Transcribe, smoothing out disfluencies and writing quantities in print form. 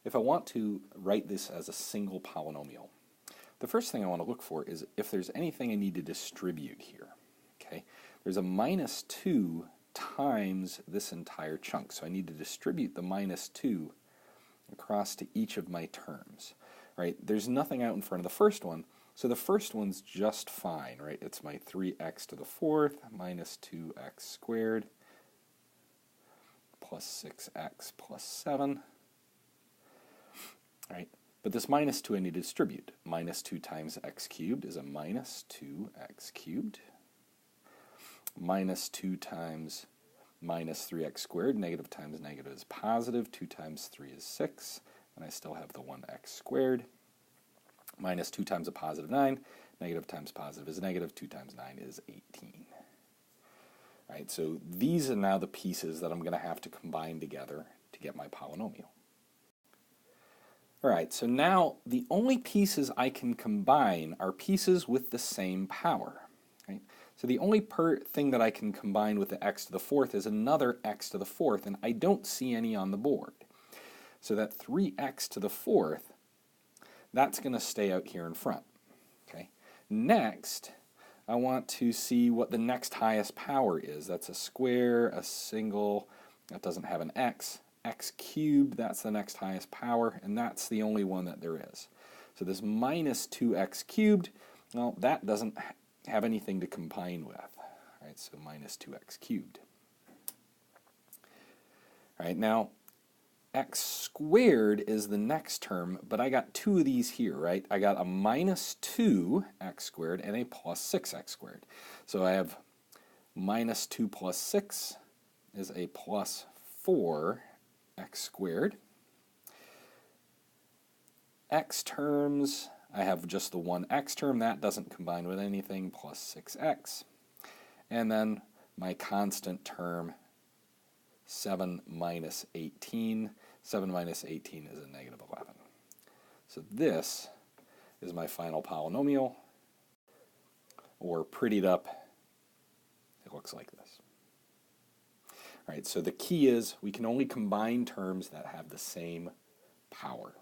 if I want to write this as a single polynomial, the first thing I want to look for is if there's anything I need to distribute here. Okay, there's a minus 2 times this entire chunk, so I need to distribute the minus 2 across to each of my terms. Right? There's nothing out in front of the first one, so the first one's just fine, right? It's my 3x to the fourth minus 2x squared plus 6x plus 7. Right? But this minus 2 I need to distribute. Minus 2 times x cubed is a minus 2x cubed. Minus 2 times minus 3x squared, negative times negative is positive. 2 times 3 is 6, and I still have the 1x squared. Minus 2 times a positive 9, negative times positive is negative. 2 times 9 is 18. Right, so these are now the pieces that I'm going to have to combine together to get my polynomial. Alright, so now the only pieces I can combine are pieces with the same power. Right? So the only thing that I can combine with the x to the fourth is another x to the fourth, and I don't see any on the board. So that 3x to the fourth, that's going to stay out here in front. Okay. Next, I want to see what the next highest power is. That's a square, a single, that doesn't have an x. X cubed, that's the next highest power, and that's the only one that there is. So this minus 2x cubed, well, that doesn't have anything to combine with. Right, so minus 2x cubed. All right, now x squared is the next term, but I got two of these here, right? I got a minus 2x squared and a plus 6x squared. So I have minus 2 plus 6 is a plus 4x squared. X terms, I have just the one x term, that doesn't combine with anything, plus 6x. And then my constant term, 7 minus 18. 7 minus 18 is a negative 11. So this is my final polynomial, or prettied up, it looks like this. All right, so the key is we can only combine terms that have the same power.